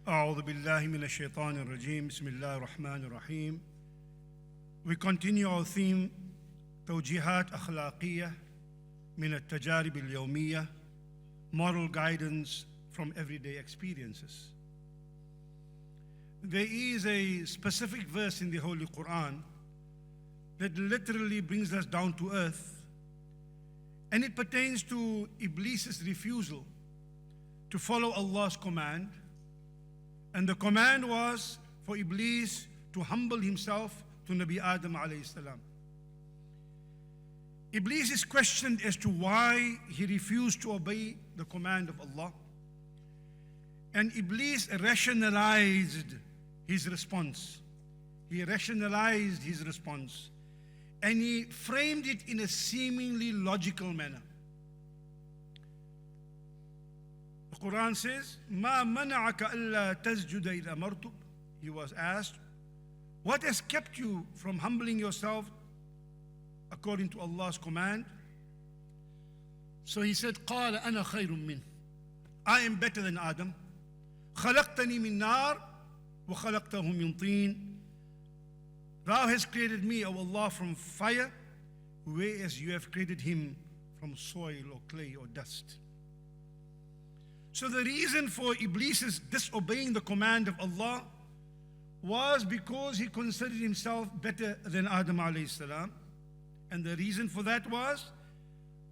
أعوذ بالله من الشيطان الرجيم بسم الله الرحمن الرحيم. We continue our theme توجيهات أخلاقية من التجارب اليومية, moral guidance from everyday experiences. There is a specific verse in the Holy Quran that literally brings us down to earth, and it pertains to Iblis's refusal to follow Allah's command. And the command was for Iblis to humble himself to Nabi Adam alayhi salam. Iblis is questioned as to why he refused to obey the command of Allah. And Iblis rationalized his response. He rationalized his response. And he framed it in a seemingly logical manner. The Quran says, مَا مَنَعَكَ أَلَّا تَسْجُدَ إِذْ أَمَرْتُكَ. He was asked, what has kept you from humbling yourself according to Allah's command? So he said, قَالَ أَنَا خَيْرٌ مِّنْهُ. I am better than Adam. خَلَقْتَنِي مِنْ نَارٍ وَخَلَقْتَهُ مِنْ طِينٍ. Thou hast created me, O Allah, from fire, whereas you have created him from soil or clay or dust. So the reason for Iblis's disobeying the command of Allah was because he considered himself better than Adam alayhi salam. And the reason for that was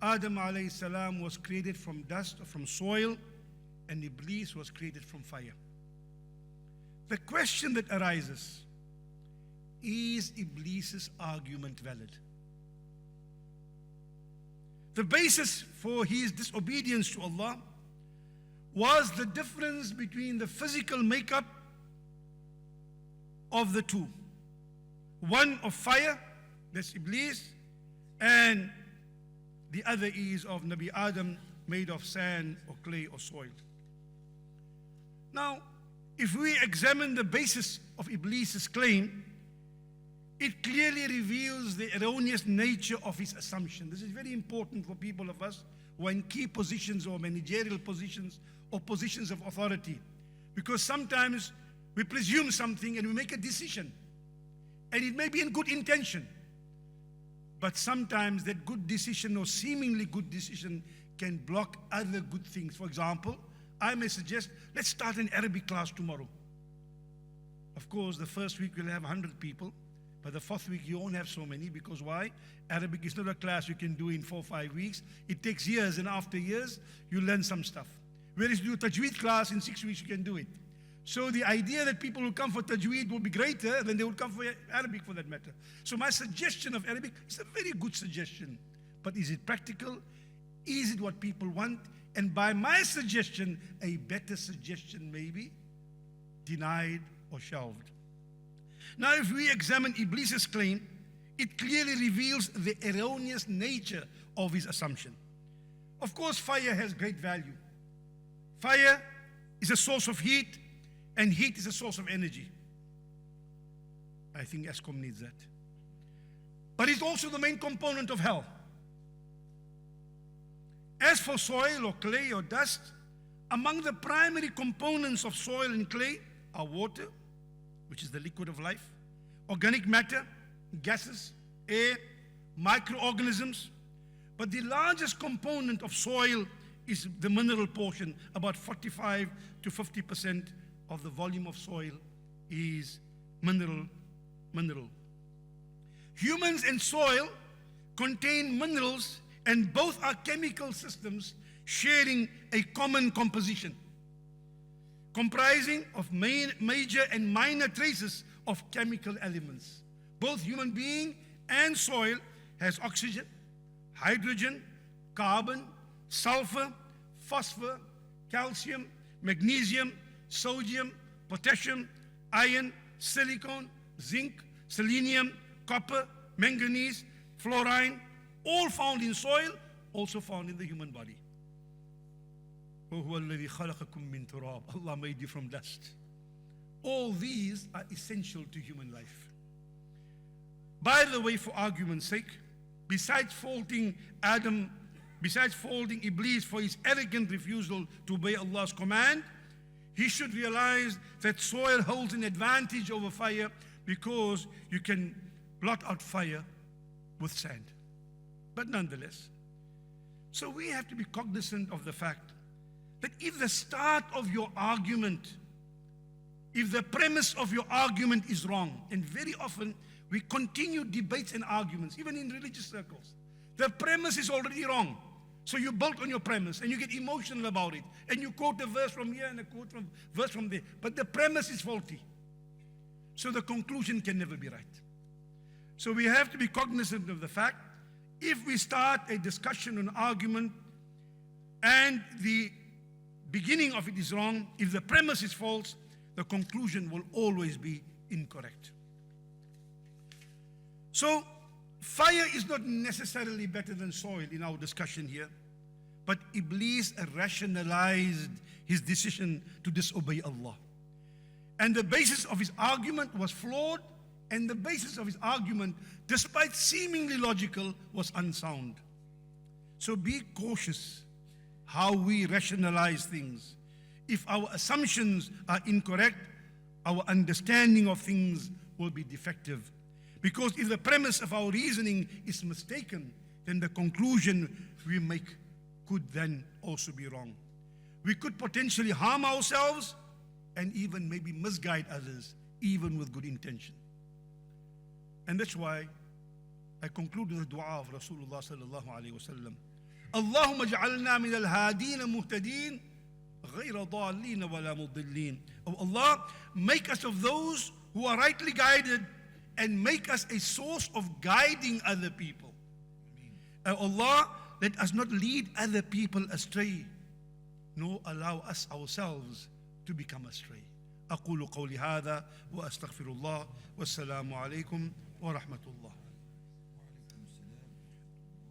Adam alayhi salam was created from dust or from soil, and Iblis was created from fire. The question that arises, is Iblis's argument valid? The basis for his disobedience to Allah was the difference between the physical makeup of the two. One of fire, that's Iblis, and the other is of Nabi Adam, made of sand or clay or soil. Now, if we examine the basis of Iblis's claim, it clearly reveals the erroneous nature of his assumption. This is very important for people of us who are in key positions or managerial positions or positions of authority. Because sometimes we presume something and we make a decision. And it may be in good intention. But sometimes that good decision or seemingly good decision can block other good things. For example, I may suggest, let's start an Arabic class tomorrow. Of course, the first week we'll have 100 people. But the fourth week you won't have so many, because why? Arabic is not a class you can do in 4 or 5 weeks. It takes years, and after years, you learn some stuff. Whereas you do a Tajweed class, in 6 weeks you can do it. So the idea that people will come for Tajweed will be greater than they will come for Arabic, for that matter. So my suggestion of Arabic is a very good suggestion. But is it practical? Is it what people want? And by my suggestion, a better suggestion may be denied or shelved. Now, if we examine Iblis's claim, it clearly reveals the erroneous nature of his assumption. Of course, fire has great value. Fire is a source of heat, and heat is a source of energy. I think ESCOM needs that. But it's also the main component of hell. As for soil or clay or dust, among the primary components of soil and clay are water, which is the liquid of life, organic matter, gases, air, microorganisms. But the largest component of soil is the mineral portion. About 45 to 50% of the volume of soil is mineral. Humans and soil contain minerals, and both are chemical systems sharing a common composition, comprising of major and minor traces of chemical elements. Both human being and soil has oxygen, hydrogen, carbon, sulfur, phosphor, calcium, magnesium, sodium, potassium, iron, silicon, zinc, selenium, copper, manganese, fluorine, all found in soil, also found in the human body. وَهُوَ الَّذِي خَلَقَكُم مِّن تُرَابٍ. Allah made you from dust. All these are essential to human life. By the way, for argument's sake, besides faulting Iblis for his arrogant refusal to obey Allah's command, he should realize that soil holds an advantage over fire because you can blot out fire with sand. But nonetheless, so we have to be cognizant of the fact that if the start of your argument, if the premise of your argument is wrong, and very often we continue debates and arguments, even in religious circles, the premise is already wrong. So you build on your premise and you get emotional about it, and you quote a verse from here and a verse from there, but the premise is faulty. So the conclusion can never be right. So we have to be cognizant of the fact, if we start a discussion, an argument, and the beginning of it is wrong, if the premise is false, the conclusion will always be incorrect. So fire is not necessarily better than soil in our discussion here, but Iblis rationalized his decision to disobey Allah. And the basis of his argument was flawed, and the basis of his argument, despite seemingly logical, was unsound. So be cautious how we rationalize things. If our assumptions are incorrect, our understanding of things will be defective. Because if the premise of our reasoning is mistaken, then the conclusion we make could then also be wrong. We could potentially harm ourselves and even maybe misguide others, even with good intention. And that's why I conclude with the dua of Rasulullah sallallahu alayhi wa sallam. Allahumma ja'alna min al-hadeen muhtadeen ghayra dhalleen wa la mudillin. Oh Allah, make us of those who are rightly guided and make us a source of guiding other people. Oh Allah, let us not lead other people astray, nor allow us ourselves to become astray. أقول قولي هذا وأستغفر الله والسلام عليكم ورحمة الله.